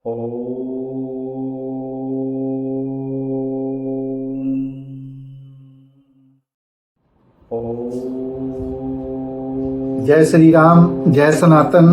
जय श्री राम, जय सनातन।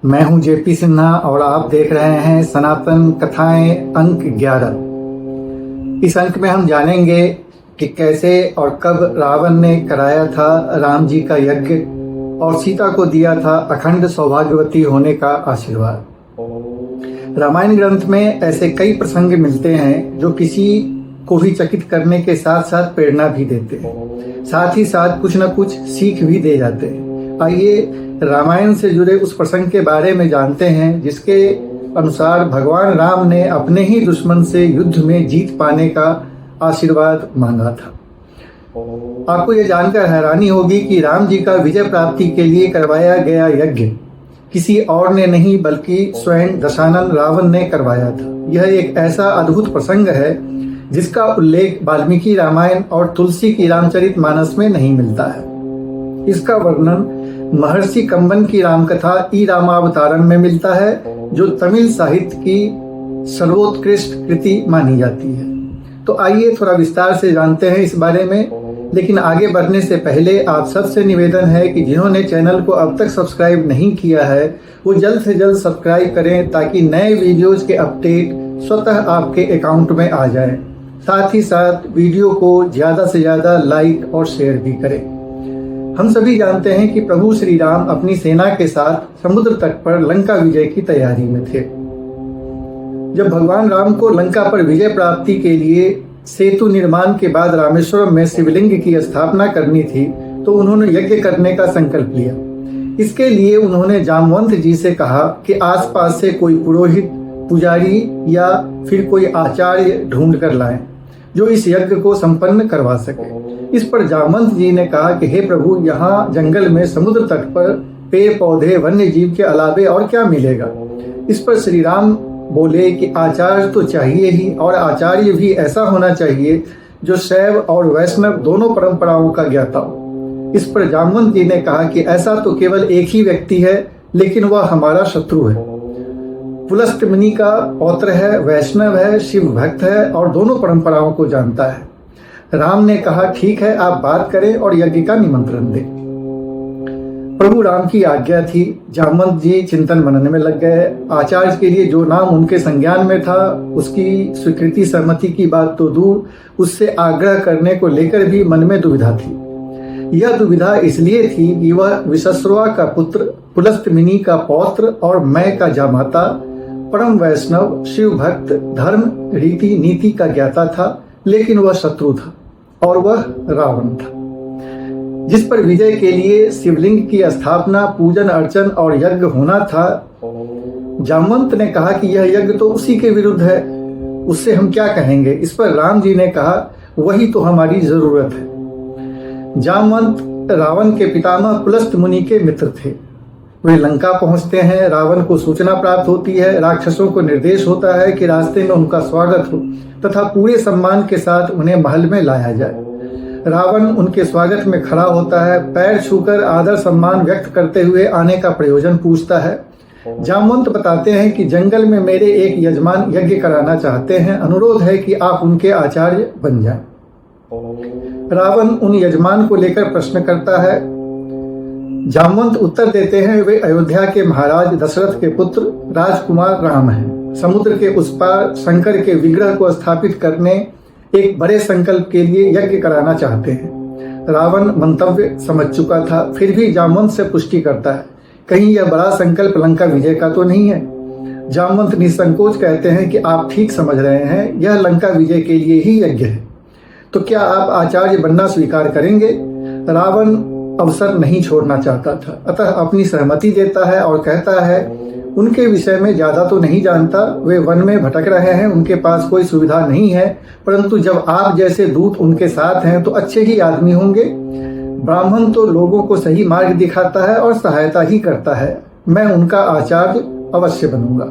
मैं हूं जेपी सिन्हा और आप देख रहे हैं सनातन कथाएं अंक 11। इस अंक में हम जानेंगे कि कैसे और कब रावण ने कराया था राम जी का यज्ञ और सीता को दिया था अखंड सौभाग्यवती होने का आशीर्वाद। रामायण ग्रंथ में ऐसे कई प्रसंग मिलते हैं जो किसी को भी चकित करने के साथ साथ प्रेरणा भी देते हैं, साथ ही साथ कुछ न कुछ सीख भी दे जाते हैं। आइए रामायण से जुड़े उस प्रसंग के बारे में जानते हैं जिसके अनुसार भगवान राम ने अपने ही दुश्मन से युद्ध में जीत पाने का आशीर्वाद मांगा था। आपको यह जानकर हैरानी होगी कि राम जी का विजय प्राप्ति के लिए करवाया गया यज्ञ किसी और ने नहीं बल्कि स्वयं दशानन रावण ने करवाया था। यह एक ऐसा अद्भुत प्रसंग है जिसका उल्लेख वाल्मीकि रामायण और तुलसी की रामचरितमानस में नहीं मिलता है। इसका वर्णन महर्षि कंबन की रामकथा ई रामावतारण में मिलता है, जो तमिल साहित्य की सर्वोत्कृष्ट कृति मानी जाती है। तो आइए थोड़ा विस्तार से जानते हैं इस बारे में। लेकिन आगे बढ़ने से पहले आप सबसे निवेदन है कि जिन्होंने चैनल को अब तक सब्सक्राइब नहीं किया है वो जल्द से जल्द सब्सक्राइब करें ताकि नए वीडियोज के अपडेट स्वतः आपके अकाउंट में आ जाएं। साथ ही साथ वीडियो को ज्यादा से ज्यादा लाइक और शेयर भी करें। हम सभी जानते हैं कि प्रभु श्री राम अपनी सेना के साथ समुद्र तट पर लंका विजय की तैयारी में थे। जब भगवान राम को लंका पर विजय प्राप्ति के लिए सेतु निर्माण के बाद रामेश्वरम में शिवलिंग की स्थापना करनी थी तो उन्होंने यज्ञ करने का संकल्प लिया। इसके लिए उन्होंने जामवंत जी से कहा कि आसपास से कोई पुरोहित, पुजारी या फिर कोई आचार्य ढूंढ कर लाएं जो इस यज्ञ को संपन्न करवा सके। इस पर जामवंत जी ने कहा कि हे प्रभु, यहाँ जंगल में समुद्र तट पर पेड़ पौधे वन्य जीव के अलावे और क्या मिलेगा। इस पर श्री राम बोले कि आचार्य तो चाहिए ही, और आचार्य भी ऐसा होना चाहिए जो शैव और वैष्णव दोनों परंपराओं का ज्ञाता हो। इस पर जामवंत जी ने कहा कि ऐसा तो केवल एक ही व्यक्ति है, लेकिन वह हमारा शत्रु है। पुलस्त मुनि का पौत्र है, वैष्णव है, शिव भक्त है और दोनों परंपराओं को जानता है। राम ने कहा ठीक है, आप बात करें और यज्ञ का निमंत्रण दें। प्रभु राम की आज्ञा थी। जामवंत जी चिंतन मनन में लग गए। आचार्य के लिए जो नाम उनके संज्ञान में था उसकी स्वीकृति सहमति की बात तो दूर, उससे आग्रह करने को लेकर भी मन में दुविधा थी। यह दुविधा इसलिए थी कि वह विश्रवा का पुत्र, पुलस्त मुनि का पौत्र और मैं का जामाता, परम वैष्णव, शिव भक्त, धर्म रीति नीति का ज्ञाता था, लेकिन वह शत्रु था और वह रावण था जिस पर विजय के लिए शिवलिंग की स्थापना, पूजन अर्चन और यज्ञ होना था। जामवंत ने कहा कि यह यज्ञ तो उसी के विरुद्ध है, उससे हम क्या कहेंगे। इस पर राम जी ने कहा वही तो हमारी जरूरत है। जामवंत रावण के पितामह पुलस्त मुनि के मित्र थे। वे लंका पहुंचते हैं। रावण को सूचना प्राप्त होती है। राक्षसों को निर्देश होता है कि रास्ते में उनका स्वागत हो तथा पूरे सम्मान के साथ उन्हें महल में लाया जाए। रावण उनके स्वागत में खड़ा होता है, पैर छूकर आदर सम्मान व्यक्त करते हुए आने का प्रयोजन पूछता है। जामवंत बताते हैं कि जंगल में मेरे एक यजमान यज्ञ कराना चाहते हैं, अनुरोध है कि आप उनके आचार्य बन जाएं। रावण उन यजमान को लेकर प्रश्न करता है। जामवंत उत्तर देते हैं वे अयोध्या के महाराज दशरथ के पुत्र राजकुमार राम हैं। समुद्र के उस पार शंकर के विग्रह को स्थापित करने एक बड़े संकल्प के लिए यज्ञ कराना चाहते हैं। रावण मंतव्य समझ चुका था, फिर भी जामवंत से पुष्टि करता है कहीं यह बड़ा संकल्प लंका विजय का तो नहीं है। जामवंत निसंकोच कहते हैं कि आप ठीक समझ रहे हैं, यह लंका विजय के लिए ही यज्ञ है। तो क्या आप आचार्य बनना स्वीकार करेंगे। रावण अवसर नहीं छोड़ना चाहता था, अतः अपनी सहमति देता है और कहता है उनके विषय में ज्यादा तो नहीं जानता, वे वन में भटक रहे हैं, उनके पास कोई सुविधा नहीं है, परंतु जब आप जैसे दूत उनके साथ हैं तो अच्छे ही आदमी होंगे। ब्राह्मण तो लोगों को सही मार्ग दिखाता है और सहायता ही करता है। मैं उनका आचार्य अवश्य बनूंगा।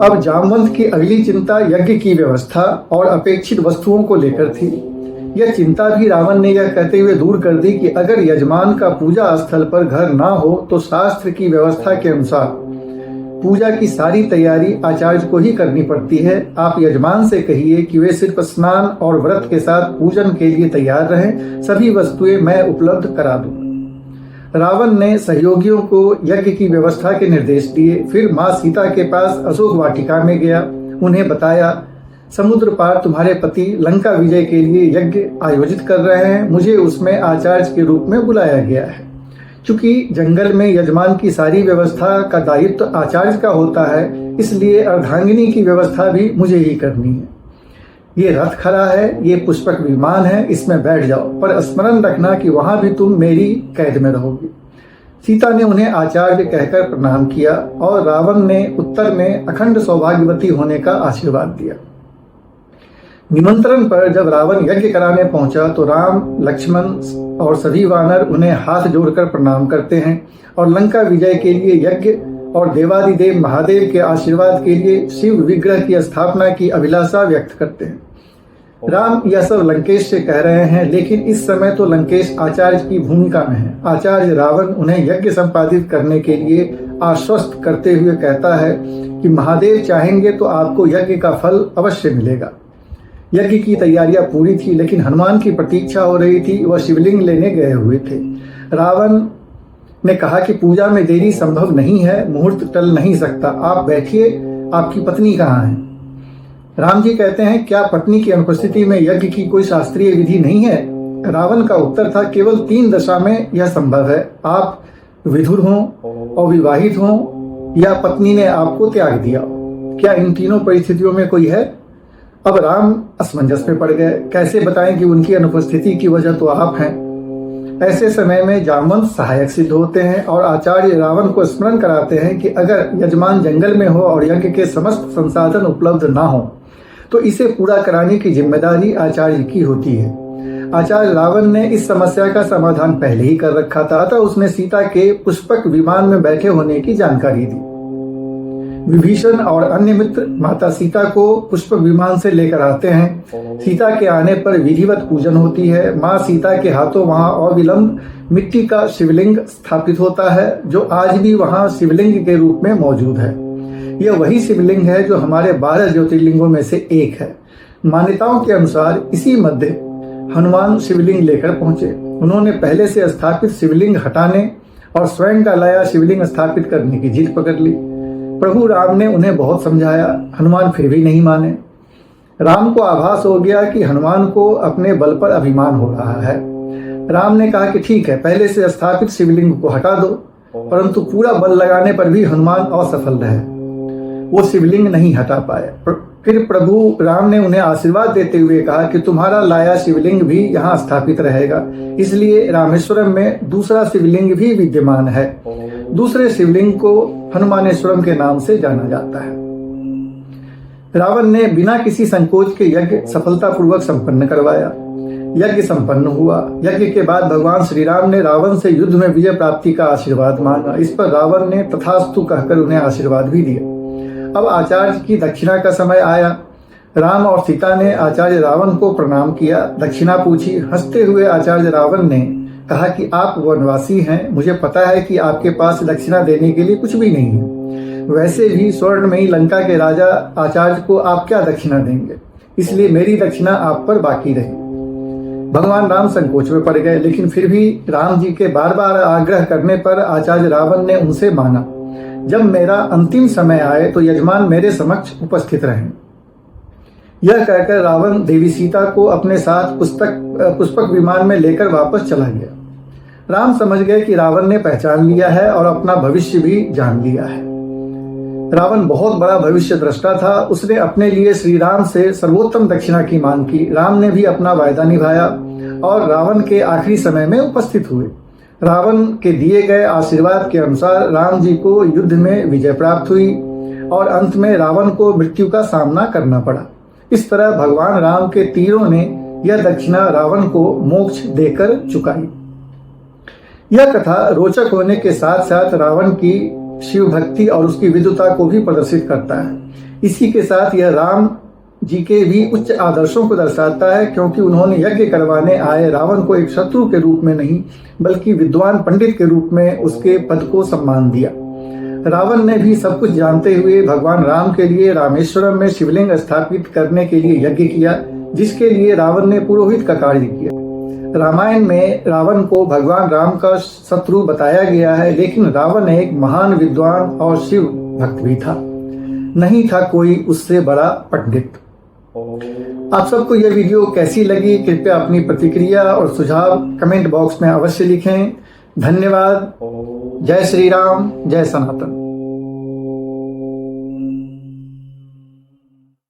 अब जामवंत की अगली चिंता यज्ञ की व्यवस्था और अपेक्षित वस्तुओं को लेकर थी। यह चिंता भी रावण ने यह कहते हुए दूर कर दी कि अगर यजमान का पूजा स्थल पर घर ना हो तो शास्त्र की व्यवस्था के अनुसार पूजा की सारी तैयारी आचार्य को ही करनी पड़ती है। आप यजमान से कहिए कि वे सिर्फ स्नान और व्रत के साथ पूजन के लिए तैयार रहें, सभी वस्तुएं मैं उपलब्ध करा दूंगा। रावण ने सहयोगियों को यज्ञ की व्यवस्था के निर्देश दिए। फिर माँ सीता के पास अशोक वाटिका में गया, उन्हें बताया समुद्र पार तुम्हारे पति लंका विजय के लिए यज्ञ आयोजित कर रहे हैं, मुझे उसमें आचार्य के रूप में बुलाया गया है। चूंकि जंगल में यजमान की सारी व्यवस्था का दायित्व आचार्य का होता है, इसलिए अर्धांगिनी की व्यवस्था भी मुझे ही करनी है। ये रथ खड़ा है, ये पुष्पक विमान है, इसमें बैठ जाओ, पर स्मरण रखना कि वहां भी तुम मेरी कैद में रहोगे। सीता ने उन्हें आचार्य कहकर प्रणाम किया और रावण ने उत्तर में अखंड सौभाग्यवती होने का आशीर्वाद दिया। निमंत्रण पर जब रावण यज्ञ कराने पहुंचा तो राम, लक्ष्मण और सभी वानर उन्हें हाथ जोड़कर प्रणाम करते हैं और लंका विजय के लिए यज्ञ और देवादिदेव महादेव के आशीर्वाद के लिए शिव विग्रह की स्थापना की अभिलाषा व्यक्त करते हैं। राम यह सब लंकेश से कह रहे हैं, लेकिन इस समय तो लंकेश आचार्य की भूमिका में है। आचार्य रावण उन्हें यज्ञ संपादित करने के लिए आश्वस्त करते हुए कहता है कि महादेव चाहेंगे तो आपको यज्ञ का फल अवश्य मिलेगा। यज्ञ की तैयारियां पूरी थी, लेकिन हनुमान की प्रतीक्षा हो रही थी, वह शिवलिंग लेने गए हुए थे। रावण ने कहा कि पूजा में देरी संभव नहीं है, मुहूर्त टल नहीं सकता, आप बैठिए, आपकी पत्नी कहाँ है? राम जी कहते हैं, क्या पत्नी की अनुपस्थिति में यज्ञ की कोई शास्त्रीय विधि नहीं है? रावण का उत्तर था, केवल 3 दशा में यह संभव है, आप विधुर हों, अविवाहित हों या पत्नी ने आपको त्याग दिया। क्या इन तीनों परिस्थितियों में कोई है? अब राम असमंजस में पड़ गए, कैसे बताएं कि उनकी अनुपस्थिति की वजह तो आप हैं। ऐसे समय में जामवंत सहायक सिद्ध होते हैं और आचार्य रावण को स्मरण कराते हैं कि अगर यजमान जंगल में हो और यज्ञ के समस्त संसाधन उपलब्ध ना हो तो इसे पूरा कराने की जिम्मेदारी आचार्य की होती है। आचार्य रावण ने इस समस्या का समाधान पहले ही कर रखा था, अतः उसने सीता के पुष्पक विमान में बैठे होने की जानकारी दी। विभीषण और अन्य मित्र माता सीता को पुष्पक विमान से लेकर आते हैं। सीता के आने पर विधिवत पूजन होती है। माँ सीता के हाथों वहां अविलंब मिट्टी का शिवलिंग स्थापित होता है, जो आज भी वहां शिवलिंग के रूप में मौजूद है। यह वही शिवलिंग है जो हमारे 12 ज्योतिर्लिंगों में से एक है। मान्यताओं के अनुसार इसी मध्य हनुमान शिवलिंग लेकर पहुंचे। उन्होंने पहले से स्थापित शिवलिंग हटाने और स्वयं का नया शिवलिंग स्थापित करने की जिद पकड़ ली। प्रभु राम ने उन्हें बहुत समझाया, हनुमान फिर भी नहीं माने। राम को आभास हो गया कि हनुमान को अपने बल पर अभिमान हो रहा है। राम ने कहा कि ठीक है, पहले से स्थापित शिवलिंग को हटा दो, परंतु पूरा बल लगाने पर भी हनुमान असफल रहे, वो शिवलिंग नहीं हटा पाए। फिर प्रभु राम ने उन्हें आशीर्वाद देते हुए कहा कि तुम्हारा लाया शिवलिंग भी यहाँ स्थापित रहेगा। इसलिए रामेश्वरम में दूसरा शिवलिंग भी विद्यमान है। दूसरे शिवलिंग को हनुमानेश्वरम के नाम से जाना जाता है। रावण ने बिना किसी संकोच के यज्ञ सफलतापूर्वक संपन्न करवाया। यज्ञ संपन्न हुआ। यज्ञ के बाद भगवान श्री राम ने रावण से युद्ध में विजय प्राप्ति का आशीर्वाद मांगा। इस पर रावण ने तथास्तु कहकर उन्हें आशीर्वाद भी दिया। अब आचार्य की दक्षिणा का समय आया। राम और सीता ने आचार्य रावण को प्रणाम किया, दक्षिणा पूछी। हंसते हुए आचार्य रावण ने कहा कि आप वनवासी हैं, मुझे पता है कि आपके पास दक्षिणा देने के लिए कुछ भी नहीं है। वैसे भी स्वर्णमयी लंका के राजा आचार्य को आप क्या दक्षिणा देंगे, इसलिए मेरी दक्षिणा आप पर बाकी रही। भगवान राम संकोच में पड़ गए, लेकिन फिर भी राम जी के बार बार आग्रह करने पर आचार्य रावण ने उनसे माना, जब मेरा अंतिम समय आए तो यजमान मेरे समक्ष उपस्थित रहें। यह कहकर रावण देवी सीता को अपने साथ पुष्पक विमान में लेकर वापस चला गया। राम समझ गए कि रावण ने पहचान लिया है और अपना भविष्य भी जान लिया है। रावण बहुत बड़ा भविष्य दृष्टा था। उसने अपने लिए श्री राम से सर्वोत्तम दक्षिणा की मांग की। राम ने भी अपना वायदा निभाया और रावण के आखिरी समय में उपस्थित हुए। रावण के दिए गए आशीर्वाद के अनुसार राम जी को युद्ध में विजय प्राप्त हुई और अंत में रावण को मृत्यु का सामना करना पड़ा। इस तरह भगवान राम के तीरों ने यह दक्षिणा रावण को मोक्ष देकर चुकाई। यह कथा रोचक होने के साथ साथ रावण की शिव भक्ति और उसकी विद्वता को भी प्रदर्शित करता है। इसी के साथ यह राम जी के भी उच्च आदर्शों को दर्शाता है, क्योंकि उन्होंने यज्ञ करवाने आए रावण को एक शत्रु के रूप में नहीं बल्कि विद्वान पंडित के रूप में उसके पद को सम्मान दिया। रावण ने भी सब कुछ जानते हुए भगवान राम के लिए रामेश्वरम में शिवलिंग स्थापित करने के लिए यज्ञ किया, जिसके लिए रावण ने पुरोहित का कार्य किया। रामायण में रावण को भगवान राम का शत्रु बताया गया है, लेकिन रावण एक महान विद्वान और शिव भक्त भी था। नहीं था कोई उससे बड़ा पंडित। आप सबको यह वीडियो कैसी लगी, कृपया अपनी प्रतिक्रिया और सुझाव कमेंट बॉक्स में अवश्य लिखें। धन्यवाद। जय श्री राम, जय सनातन।